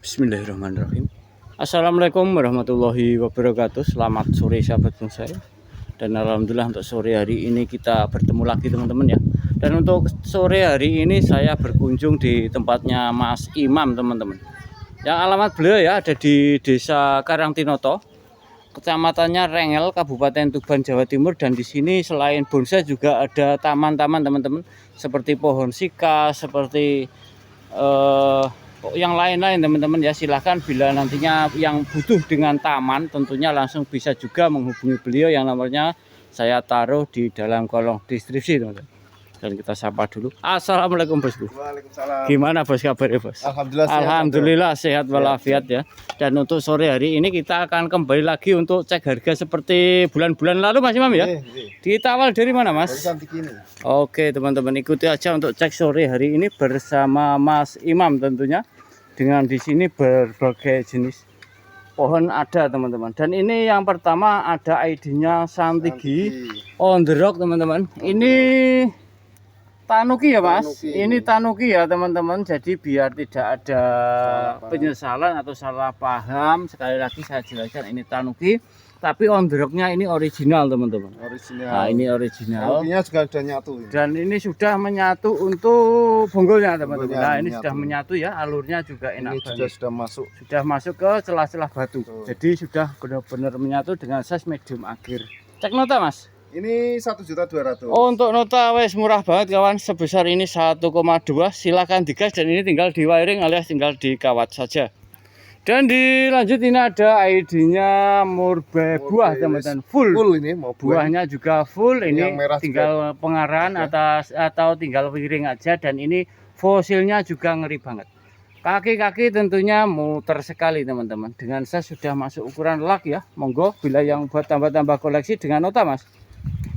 Bismillahirrahmanirrahim. Assalamualaikum warahmatullahi wabarakatuh. Selamat sore sahabat bonsai. Dan alhamdulillah untuk sore hari ini kita bertemu lagi teman-teman ya. Dan untuk sore hari ini saya berkunjung di tempatnya Mas Imam teman-teman. Yang alamat beliau ya ada di Desa Karangtinoto, Kecamatannya Rengel, Kabupaten Tuban, Jawa Timur. Dan di sini selain bonsai juga ada taman-taman teman-teman, seperti pohon sika, seperti yang lain-lain teman-teman ya. Silahkan bila nantinya yang butuh dengan taman tentunya langsung bisa juga menghubungi beliau yang nomornya saya taruh di dalam kolom deskripsi teman-teman. Dan kita sapa dulu. Assalamualaikum bosku. Waalaikumsalam. Gimana bos kabarnya bos? Alhamdulillah Sehat walafiat ya. Dan untuk sore hari ini kita akan kembali lagi untuk cek harga seperti bulan-bulan lalu Mas Imam ya. Kita awal dari mana Mas? Dari Cantik ini. Oke teman-teman, ikuti aja untuk cek sore hari ini bersama Mas Imam tentunya. Dengan di sini berbagai jenis pohon ada teman-teman. Dan ini yang pertama ada ID-nya Santigi on the rock teman-teman. Ini tanuki ya Mas. Tanuki. Ini tanuki ya teman-teman. Jadi biar tidak ada penyesalan atau salah paham, sekali lagi saya jelaskan ini tanuki. Tapi on the rock-nya ini original teman-teman. Original. Nah ini original. Tanukinya juga sudah nyatu. Dan ini sudah menyatu untuk bonggolnya teman-teman. Bonggolnya Nah ini menyatu. sudah menyatu ya, alurnya juga enak Ini banget. sudah masuk. Sudah masuk ke celah-celah batu. Betul. Jadi sudah benar-benar menyatu dengan size medium akhir. Cek nota Mas. Ini 1.200.000. Oh untuk nota wes murah banget kawan, sebesar ini 1,2. Silakan digas dan ini tinggal di wiring alias tinggal dikawat saja. Dan dilanjut ini ada ID-nya Murbe buah teman-teman, full ini mau buah. buahnya juga full. Ini Yang merah tinggal pengarahan atas atau tinggal wiring aja. Dan ini fosilnya juga ngeri banget. Kaki-kaki tentunya muter sekali teman-teman. Dengan saya sudah masuk ukuran lak ya. Monggo bila yang buat tambah-tambah koleksi dengan nota Mas.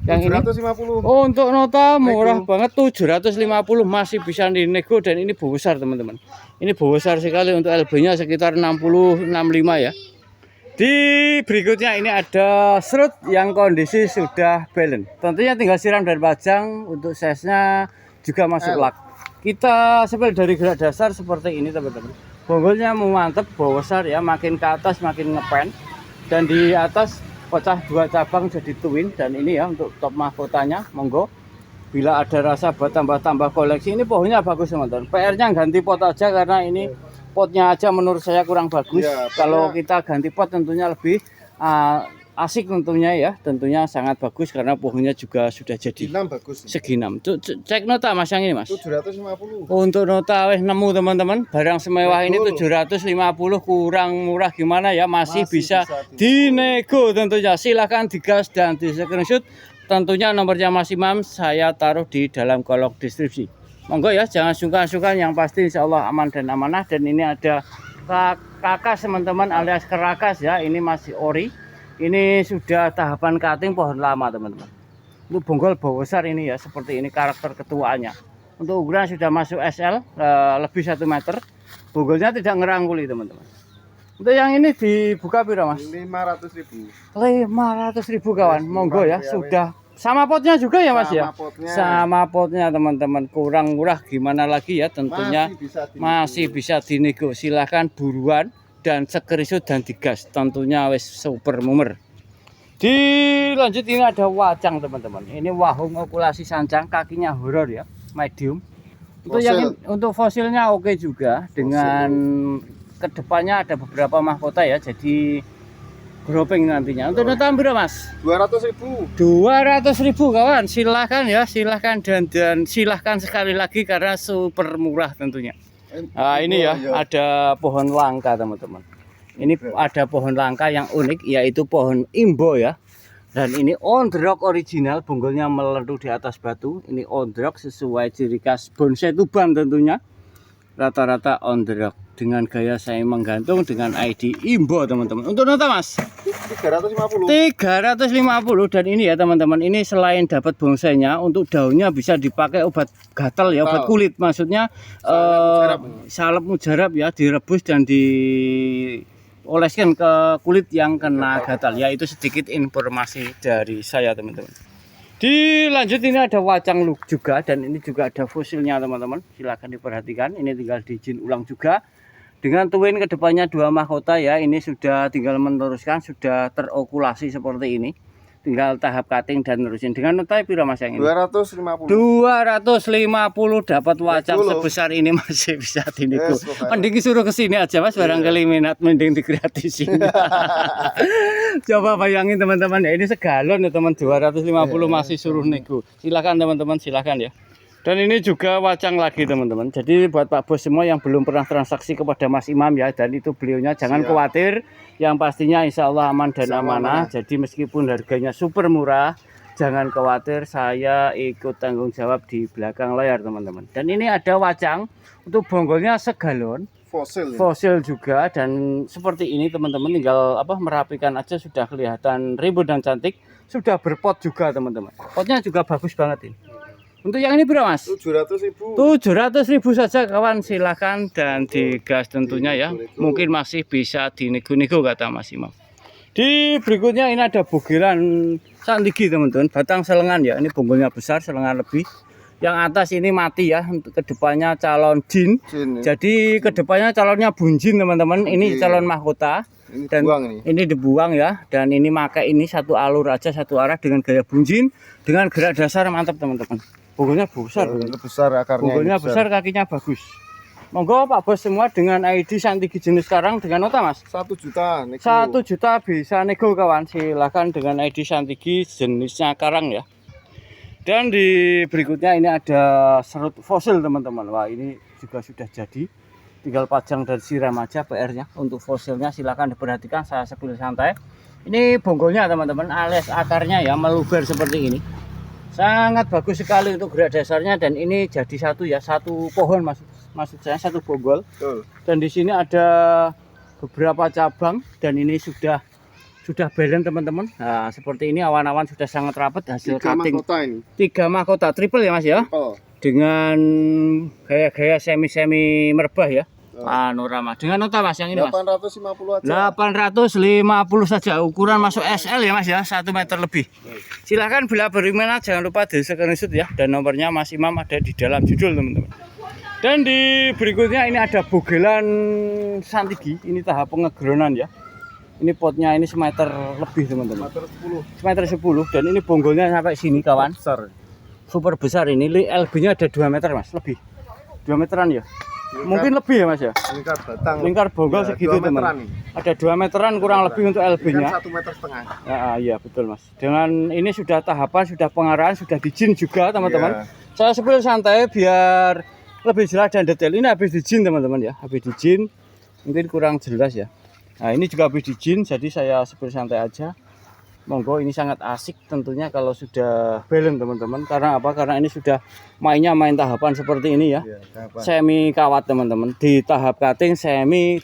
Yang ini 750. oh untuk nota murah Nego. banget 750 masih bisa dinego. Dan ini besar teman-teman. Ini besar sekali untuk LB-nya sekitar 60-65 ya. Di berikutnya ini ada serut yang kondisi sudah balance. Tentunya tinggal siram dan pajang. Untuk size-nya juga masuk lak. Kita sepel dari gerak dasar seperti ini teman-teman. Bonggolnya mantep, besar ya, makin ke atas makin ngepen. Dan di atas pecah 2 cabang jadi twin. Dan ini ya untuk top mahkotanya, monggo. Bila ada rasa buat tambah-tambah koleksi, ini pohonnya bagus teman-teman. PR-nya ganti pot aja karena ini potnya aja menurut saya kurang bagus. Ya, kalau kita ganti pot tentunya lebih asik tentunya ya. Tentunya sangat bagus karena pohonnya juga sudah jadi. Enam bagus. Segi 6. Cek nota Mas yang ini Mas. 750. Untuk nota weh nemu teman-teman. Barang semewah ini 750 kurang murah gimana ya, masih bisa dinego tentunya. Silahkan digas dan di screenshot. Tentunya nomornya Mas Imam saya taruh di dalam kolom deskripsi. Monggo ya, jangan sungkan-sungkan, yang pasti insya Allah aman dan amanah. Dan ini ada kakas teman-teman alias kerakas ya. Ini masih ori. Ini sudah tahapan cutting pohon lama teman-teman. Untuk bonggol besar ini ya, seperti ini karakter ketuaannya. Untuk ukuran sudah masuk SL, lebih 1 meter. Bonggolnya tidak ngerangkuli teman-teman. Untuk yang ini dibuka piro Mas? 500.000. 500.000 kawan. Monggo ya, sudah sama potnya juga ya Mas ya. Sama potnya teman-teman, kurang murah gimana lagi ya, tentunya masih bisa dinego. Silahkan buruan dan screenshot dan digas. Tentunya wes super mumer. Dilanjut ini ada wacang teman-teman. Ini wahung okulasi sancang, kakinya horor ya, medium. Untuk yang untuk fosilnya oke juga. Dengan kedepannya ada beberapa mahkota ya, jadi grouping nantinya. Untuk nota berapa Mas? 200.000. 200.000 kawan. Silahkan ya, silahkan dan silahkan sekali lagi karena super murah tentunya. Nah ini ya, ada pohon langka teman-teman. Ini ada pohon langka yang unik, yaitu pohon imbo ya. Dan ini on the rock original, bonggolnya melentur di atas batu. Ini on the rock sesuai ciri khas bonsai Tuban tentunya. Rata-rata on the rock dengan gaya saya menggantung dengan ID imbo teman-teman. Untuk nota Mas 350. 350. Dan ini ya teman-teman, ini selain dapat bonsainya, untuk daunnya bisa dipakai obat gatal ya, obat kulit maksudnya. Salep mujarab ya, direbus dan dioleskan ke kulit yang kena gatal ya. Itu sedikit informasi dari saya teman-teman. Dilanjut ini ada wacang look juga, dan ini juga ada fosilnya teman-teman. Silahkan diperhatikan, ini tinggal diizin ulang juga. dengan twin kedepannya 2 mahkota ya. Ini sudah tinggal meneruskan, sudah terokulasi seperti ini. Tinggal tahap cutting dan nerusin. Dengan nota piro Mas yang ini? 250. 250 dapat wacang Betul. sebesar ini masih bisa dinego. Yes, pokoknya. Mending suruh ke sini aja Mas, barangkali minat mending digratisin. Coba bayangin teman-teman ya, ini segalon ya teman, 250 masih suruh nego. Silakan teman-teman, silakan ya. Dan ini juga wacang lagi teman-teman. Jadi buat Pak Bos semua yang belum pernah transaksi kepada Mas Imam ya, dan itu beliaunya jangan Siap. khawatir. Yang pastinya insya Allah aman dan Insya Allah amanah. aman. Jadi meskipun harganya super murah, jangan khawatir, saya ikut tanggung jawab di belakang layar teman-teman. Dan ini ada wacang untuk bonggolnya segalon, Fosil. fosil juga, dan seperti ini teman-teman, tinggal merapikan aja sudah kelihatan rimbun dan cantik. Sudah berpot juga teman-teman. Potnya juga bagus banget ini. Untuk yang ini berapa Mas? 700.000. 700.000 saja kawan, silakan dan digas tentunya ya. Mungkin masih bisa dinego-nego kata Mas Imam. Di berikutnya ini ada bugiran santigi teman-teman, batang selengan ya. Ini bonggolnya besar, selengan lebih. Yang atas ini mati ya, untuk kedepannya calon jin. Jin, ya. Jadi kedepannya calonnya bunjin teman-teman. Ini Bunjin. calon mahkota. Ini Dan buang ini. ini dibuang ya. Dan ini pakai ini satu alur aja, satu arah dengan gaya bunjin, dengan gerak dasar mantap teman-teman. Bonggolnya besar. Ini besar akarnya. Bonggolnya ini besar, kakinya bagus. Monggo Pak Bos semua dengan ID santigi jenis sekarang dengan nota Mas. 1 juta. nego. 1 juta bisa nego kawan. Silahkan dengan ID santigi jenisnya karang ya. Dan di berikutnya ini ada serut fosil teman-teman. Wah ini juga sudah jadi. Tinggal pajang dan siram aja PR-nya. Untuk fosilnya silahkan diperhatikan, saya sepil santai. Ini bonggolnya teman-teman, alias akarnya ya meluber seperti ini. Sangat bagus sekali untuk gerak dasarnya, dan ini jadi satu ya, satu pohon maksud saya, satu bonggol. Betul. Dan di sini ada beberapa cabang, dan ini sudah balance teman-teman. Nah, seperti ini awan-awan sudah sangat rapat hasil 3 cutting. mahkota ini. 3 mahkota triple ya Mas ya. Oh. Dengan gaya-gaya semi merbah ya. Panorama. Dengan nota Mas yang ini Mas. 850 aja. 850 saja, ukuran masuk SL ya Mas ya, 1 meter lebih. Silahkan bila berminat jangan lupa di screenshot ya, dan nomornya Mas Imam ada di dalam judul teman-teman. Dan di berikutnya ini ada bogelan santigi, ini tahap pengegronan ya. Ini potnya ini semeter lebih teman-teman, Meter 10. semeter 10, dan ini bonggolnya sampai sini kawan. Besar. Super besar ini, LB-nya ada 2 meter Mas, lebih 2 meteran ya. Mungkin lebih ya Mas ya. Lingkar batang. Lingkar bonggol Ya, segitu 2 meteran teman. ini. Ada 2 meteran kurang lebih untuk Ini LB-nya. kan 1,5 meter. Iya betul Mas. Dengan ini sudah tahapan, sudah pengarahan, sudah dijin juga teman-teman. Iya. Saya sepil santai biar lebih jelas dan detail. Ini habis dijin teman-teman ya, habis dijin. Mungkin kurang jelas ya. Nah ini juga habis dijin, jadi saya sepil santai aja. Monggo, ini sangat asik tentunya kalau sudah balance teman-teman. Karena apa? Karena ini sudah main tahapan seperti ini ya. Iya, tahapan. Semi kawat teman-teman, di tahap cutting semi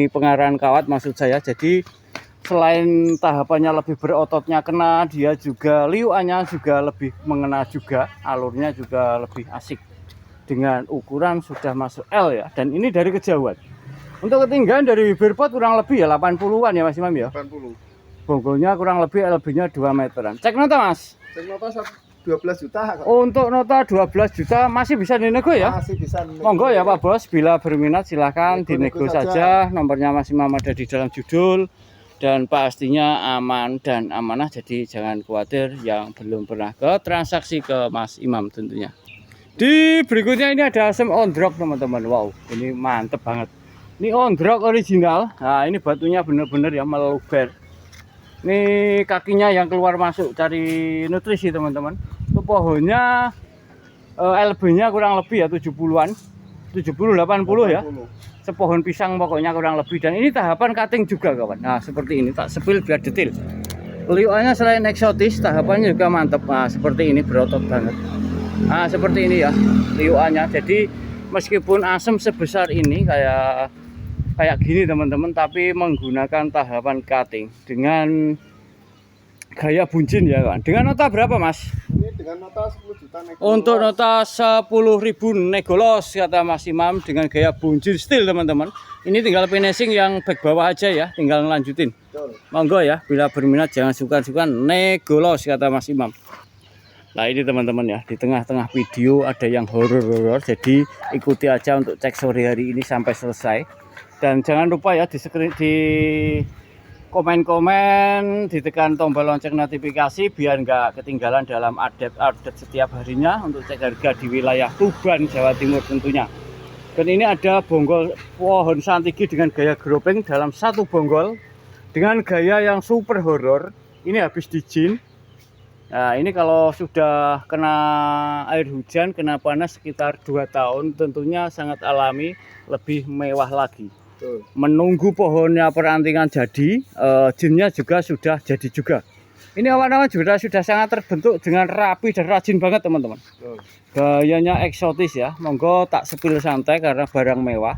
pengarahan kawat maksud saya. Jadi selain tahapannya lebih berototnya kena, dia juga liuannya juga lebih mengena juga, alurnya juga lebih asik. Dengan ukuran sudah masuk L ya, dan ini dari kejauhan. Untuk ketinggian dari bibir pot kurang lebih ya 80-an ya Mas Imam ya. 80. Bonggolnya kurang lebih LB-nya 2 meteran. Cek nota Mas. Cek nota 12 juta. Kak. Untuk nota 12 juta masih bisa dinego ya. Masih bisa. nego. Monggo ya Pak Bos, bila berminat silahkan Nego-nego dinego saja. Nomornya Mas Imam ada di dalam judul, dan pastinya aman dan amanah. Jadi jangan khawatir yang belum pernah ke transaksi ke Mas Imam tentunya. Di berikutnya ini ada asem ondrok teman-teman. Wow, ini mantep banget. Ini ondrok original. Nah ini batunya bener-bener ya meluber. Ini kakinya yang keluar masuk cari nutrisi teman-teman. Itu pohonnya LB-nya kurang lebih ya 70-an. 70 80 ya. 80. Sepohon pisang pokoknya kurang lebih, dan ini tahapan cutting juga kawan. Nah, seperti ini tak sepil biar detail. Liuannya selain eksotis, tahapannya juga mantap. Nah, seperti ini berotot banget. Nah, seperti ini ya liuannya. Jadi meskipun asem sebesar ini kayak gini teman-teman, tapi menggunakan tahapan cutting dengan gaya bunjin ya kan. Dengan nota berapa Mas? Ini dengan nota 10 juta nego. Untuk nota 10.000 negolos kata Mas Imam, dengan gaya bunjin steel teman-teman. Ini tinggal finishing yang back bawah aja ya, tinggal lanjutin. Betul. Monggo ya, bila berminat jangan sungkan-sungkan negolos kata Mas Imam. Nah ini teman-teman ya, di tengah-tengah video ada yang horor-horor, jadi ikuti aja untuk cek sore hari ini sampai selesai. Dan jangan lupa ya di komen-komen, ditekan tombol lonceng notifikasi biar nggak ketinggalan dalam update setiap harinya untuk cek harga di wilayah Tuban, Jawa Timur tentunya. Dan ini ada bonggol pohon santiki dengan gaya groping dalam satu bonggol dengan gaya yang super horor. Ini habis dijin. Nah, ini kalau sudah kena air hujan, kena panas sekitar 2 tahun, tentunya sangat alami, lebih mewah lagi. Betul. Menunggu pohonnya perantingan jadi, jinnya juga sudah jadi juga. Ini awan-awan juga sudah sangat terbentuk dengan rapi dan rajin banget teman-teman. Gayanya eksotis ya, monggo tak sepil santai karena barang mewah.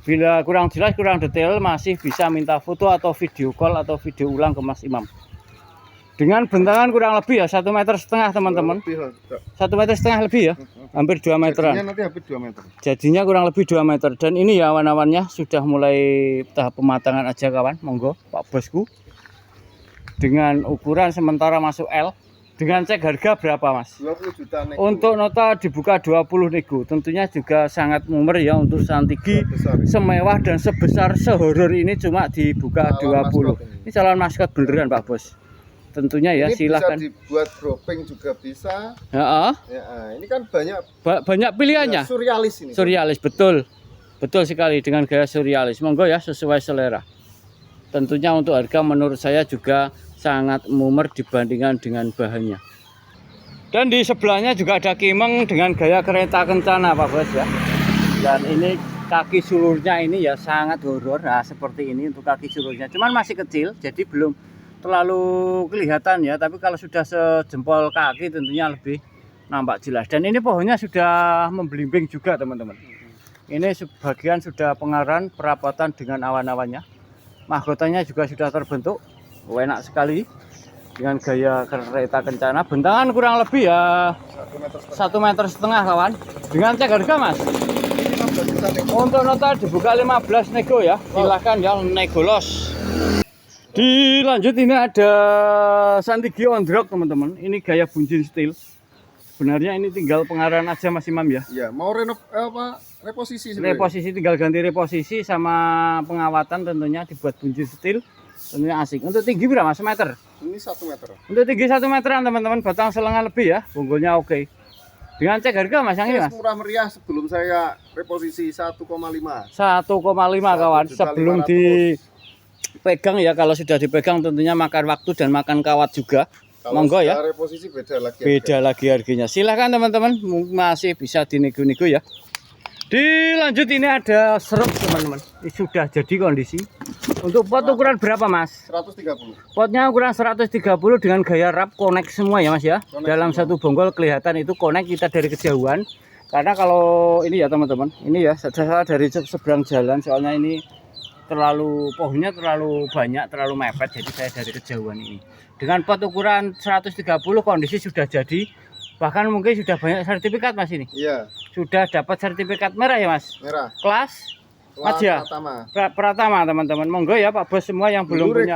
Bila kurang jelas, kurang detail, masih bisa minta foto atau video call atau video ulang ke Mas Imam. Dengan bentangan kurang lebih ya 1,5 meter teman-teman. 1,5 meter lebih ya, hampir 2 meteran. Jadinya nanti hampir 2 meter. Jadinya kurang lebih 2 meter. Dan ini ya awan-awannya sudah mulai tahap pematangan aja kawan. Monggo Pak Bosku. Dengan ukuran sementara masuk L. Dengan cek harga berapa Mas? 20 juta nego. Untuk nota dibuka 20 nego. Tentunya juga sangat mumer ya untuk santiki semewah dan sebesar sehoror ini cuma dibuka Calon 20. maskot Ini calon maskot beneran Pak Bos. Tentunya ya ini silahkan. bisa dibuat groping juga bisa. Ya, Ini kan banyak banyak pilihannya. surrealis ini. Surrealis betul. Betul sekali dengan gaya surrealis. Monggo ya sesuai selera. Tentunya untuk harga menurut saya juga sangat mumer dibandingkan dengan bahannya. Dan di sebelahnya juga ada kimeng dengan gaya kereta kencana Pak Bos ya. Dan ini kaki sulurnya ini ya sangat horor. Nah, seperti ini untuk kaki sulurnya. Cuman masih kecil jadi belum terlalu kelihatan ya, tapi kalau sudah sejempol kaki tentunya lebih nampak jelas. Dan ini pohonnya sudah membelimbing juga teman-teman. Ini sebagian sudah pengarahan perapatan dengan awan-awannya. Mahkotanya juga sudah terbentuk, enak sekali dengan gaya kereta kencana. Bentangan kurang lebih ya 1,5 meter kawan. Dengan cek harga Mas. 15 juta nego. Untuk nota dibuka 15 nego ya. Silahkan ya nego los. Dilanjut ini ada santiki on rock teman-teman. Ini gaya bunjin steel. Sebenarnya ini tinggal pengarahan aja Mas Imam ya. Ya, mau reposisi sebenarnya. Reposisi tinggal ganti reposisi sama pengawatan tentunya dibuat bunjin steel. Tentunya asik. Untuk tinggi berapa Mas? Meter? Ini 1 meter. Untuk tinggi 1 meteran teman-teman. Batang selengan lebih ya. Bonggolnya oke. Dengan cek harga Mas yang ini Mas? Murah meriah sebelum saya reposisi 1,5. 1,5 kawan. Sebelum dipegang ya, kalau sudah dipegang tentunya makan waktu dan makan kawat juga. Kalau Monggo ya. reposisi beda lagi. Beda lagi harganya. Silahkan teman-teman, masih bisa dinego-nego ya. Dilanjut ini ada serut teman-teman. Ini sudah jadi kondisi. Untuk pot ukuran berapa Mas? 130. Potnya ukuran 130 dengan gaya wrap connect semua ya Mas ya. Connect Dalam semua. satu bonggol kelihatan itu connect kita dari kejauhan. Karena kalau ini ya teman-teman, ini ya saya dari seberang jalan soalnya ini pohonnya terlalu banyak, terlalu mepet, jadi saya dari kejauhan ini. Dengan pot ukuran 130 kondisi sudah jadi, bahkan mungkin sudah banyak sertifikat Mas ini. Iya, Sudah dapat sertifikat merah ya Mas. merah. Kelas aja. Pertama. Pratama teman-teman. Monggo ya Pak Bos semua yang belum Dulu punya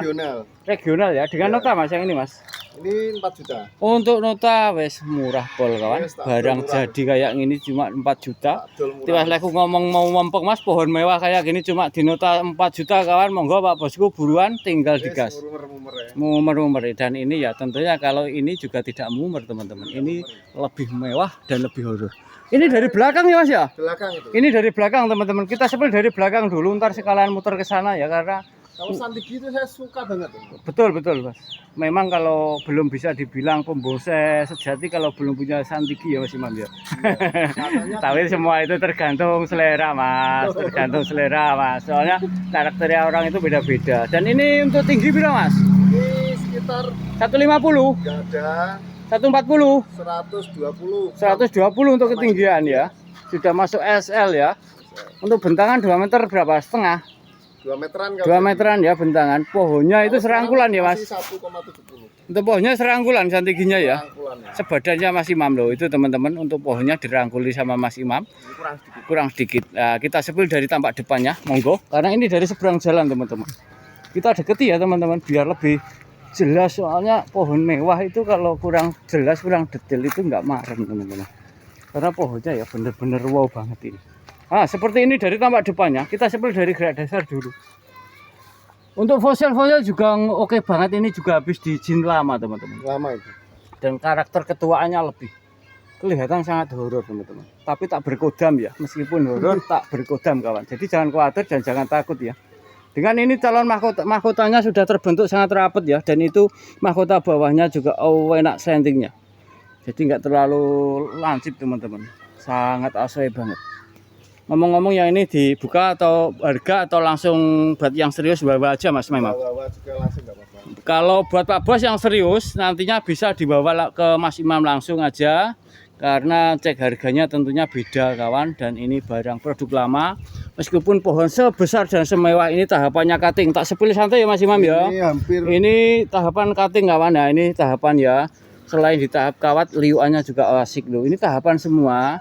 regional. ya. Dengan Ya. nota Mas yang ini Mas. Ini 4 juta. Untuk nota wes murah pol kawan. Wes, tak Barang murah. jadi kayak gini cuma 4 juta. Adol murah. Tiwas aku ngomong mau mempeng Mas, pohon mewah kayak gini cuma di nota 4 juta kawan. Monggo Pak Bosku buruan tinggal Yes, digas. mumer-mumer ya. Mumer-mumer. Dan ini ya tentunya kalau ini juga tidak mumer teman-teman. Ini lebih mewah dan lebih horor. Ini dari belakang ya Mas ya? Belakang itu. Ini dari belakang teman-teman. Kita sepil dari belakang dulu, ntar sekalian muter ke sana ya karena Kalau santiki itu saya suka banget. betul Mas. Memang kalau belum bisa dibilang pembonsai sejati kalau belum punya santiki ya Mas Imam ya. Katanya Tapi semua itu tergantung selera Mas, tergantung selera Mas. Soalnya karakternya orang itu beda-beda. Dan ini untuk tinggi berapa Mas? ini sekitar 150, nggak ada 140, 120. 120 untuk ketinggian ya. Sudah masuk SL ya. Untuk bentangan 2 meter berapa? Setengah. 2 meteran 2 meteran ya bentangan. Pohonnya itu serangkulan ya Mas. 1,70. Untuk pohonnya serangkulan santiginya ya. Rangkulan ya. Sebadannya Mas Imam loh itu teman-teman. Untuk pohonnya dirangkuli sama Mas Imam. Ini kurang sedikit. Kurang sedikit. Nah, kita sepil dari tampak depannya, monggo. Karena ini dari seberang jalan teman-teman. Kita deketi ya teman-teman biar lebih jelas. Soalnya pohon mewah itu kalau kurang jelas, kurang detail itu nggak marem teman-teman. Karena pohonnya ya bener-bener wow banget ini. Ah, seperti ini dari tampak depannya, kita sepil dari gerak dasar dulu. Untuk fosil-fosil juga oke banget, ini juga habis di jin lama teman-teman. Lama itu. Dan karakter ketuaannya lebih kelihatan sangat horor teman-teman. Tapi tak berkodam ya, meskipun horor tak berkodam kawan. Jadi jangan khawatir dan jangan takut ya. Dengan ini calon mahkotanya sudah terbentuk sangat rapat ya, dan itu mahkota bawahnya juga enak slantingnya. Jadi nggak terlalu lancip teman-teman, sangat asoy banget. Ngomong-ngomong yang ini dibuka atau harga atau langsung buat yang serius bawa aja Mas memang. Bawa juga langsung nggak apa-apa. Kalau buat Pak Bos yang serius nantinya bisa dibawa ke Mas Imam langsung aja. Karena cek harganya tentunya beda kawan, dan ini barang produk lama. Meskipun pohon sebesar dan semewah ini tahapannya cutting, tak sepilih santai ya Mas Imam ya. Ini hampir. Ini tahapan cutting kawan, nah ini tahapan ya. Selain di tahap kawat, liuannya juga asik loh. Ini tahapan semua.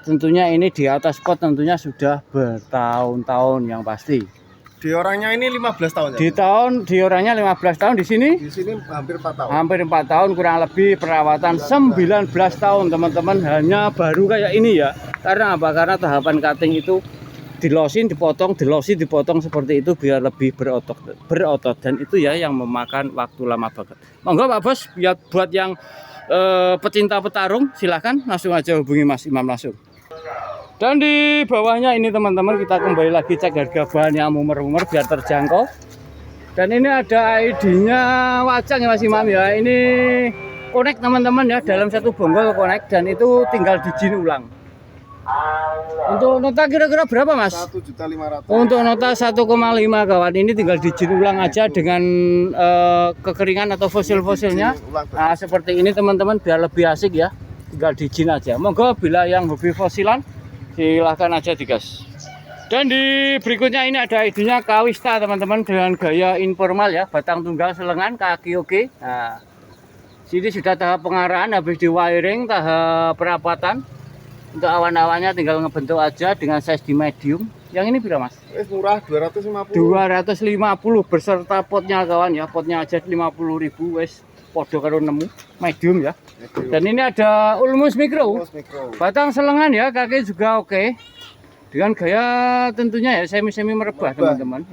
Tentunya ini di atas pot tentunya sudah bertahun-tahun yang pasti. Di orangnya ini 15 tahun ya? Di orangnya 15 tahun, di sini Di sini hampir 4 tahun. hampir 4 tahun, kurang lebih perawatan 19 tahun teman-teman, hanya baru kayak ini ya. Karena apa? Karena tahapan cutting itu dilosin, dipotong, dilosin, dipotong seperti itu biar lebih berotot, dan itu ya yang memakan waktu lama banget. Monggo Pak Bos, buat yang pecinta petarung silahkan langsung aja hubungi Mas Imam langsung. Dan di bawahnya ini teman-teman kita kembali lagi cek harga bahan yang mumer-mumer biar terjangkau. Dan ini ada ID-nya Wacang ya Mas Imam ya. Ini connect teman-teman ya, dalam satu bonggol connect, dan itu tinggal dijin ulang. Untuk nota kira-kira berapa Mas? 1.500.000. Untuk nota 1,5 kawan, ini tinggal dijin ulang aja dengan kekeringan atau fosil-fosilnya. Nah, seperti ini teman-teman biar lebih asik ya. Tinggal dijin aja. Monggo bila yang hobi fosilan silahkan aja digas. Dan di berikutnya ini ada ID-nya Kawista teman-teman, dengan gaya informal ya, batang tunggal selengan, kaki oke. Nah, sini sudah tahap pengarahan, habis di wiring, tahap perapatan. Untuk awan-awannya tinggal ngebentuk aja dengan size di medium. Yang ini berapa Mas? Murah 250. 250 beserta potnya kawan ya. Potnya aja 50.000 wes podo karo nemu medium ya. Dan ini ada Ulmus Mikro. Batang selengan ya, kaki juga oke. Dengan gaya tentunya ya semi-semi merebah teman-teman.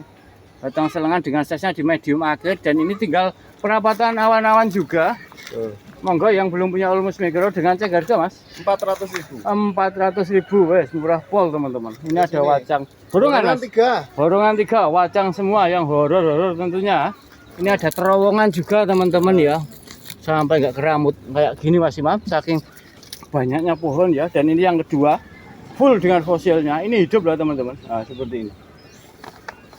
Batang selengan dengan size-nya di medium akhir, dan ini tinggal perapatan awan-awan juga. Monggo yang belum punya Ulmus Mikro dengan cek harga Mas. 400.000. 400.000 wes, murah pol teman-teman. Ini ada wacang. Borongan Mas. 3. Borongan 3, wacang semua yang horor-horor tentunya. Ini ada terowongan juga teman-teman ya. Sampai nggak keramut kayak gini Mas Imam, saking banyaknya pohon ya. Dan ini yang kedua, full dengan fosilnya. Ini hidup lah teman-teman. Nah, seperti ini.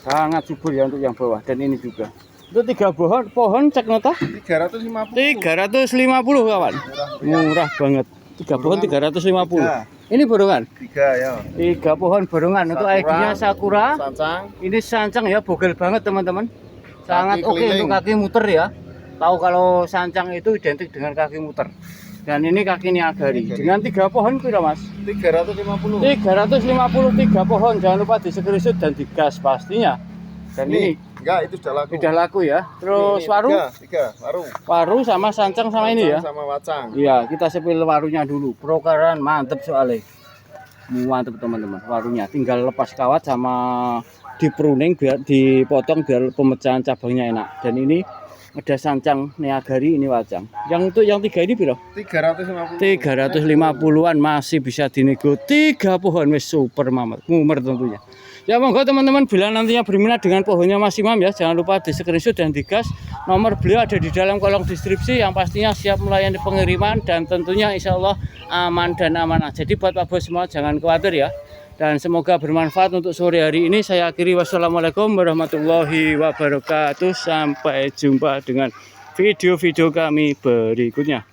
Sangat subur ya untuk yang bawah, dan ini juga. Untuk 3 pohon cek nota 350. 350 kawan. Murah banget. 3 pohon 350. Ini borongan. 3 ya. 3 pohon borongan. Untuk ID-nya Sakura. Sancang. Ini sancang ya, bogel banget teman-teman. Sangat Kaki oke keliling. untuk kaki muter ya. Tahu kalau sancang itu identik dengan kaki muter. Dan ini kaki niagari. Dengan 3 pohon pira Mas? 350. 353 pohon. Jangan lupa di screenshot dan digas pastinya. Dan ini enggak, itu sudah laku. sudah laku ya. Terus Ini, waru, 3 waru sama sancang sama ini ya. Sama wacang. Iya, kita sepil warunya dulu. Prokaran mantep soalnya. Mantep teman-teman warunya. Tinggal lepas kawat sama di pruning biar dipotong biar pemecahan cabangnya enak. Dan ini ada sancang niagari, ini wacang. Yang untuk yang 3 ini piro? 350. 350-an masih bisa dinego. 3 pohon wis super mamat. Ngumer tentunya. Ya monggo teman-teman, bila nantinya berminat dengan pohonnya Mas Imam ya, jangan lupa di screenshot dan digas. Nomor beliau ada di dalam kolom deskripsi, yang pastinya siap melayani pengiriman, dan tentunya insya Allah aman dan amanah. Jadi buat Pak Bos semua jangan khawatir ya. Dan semoga bermanfaat untuk sore hari ini. Saya akhiri, wassalamualaikum warahmatullahi wabarakatuh. Sampai jumpa dengan video-video kami berikutnya.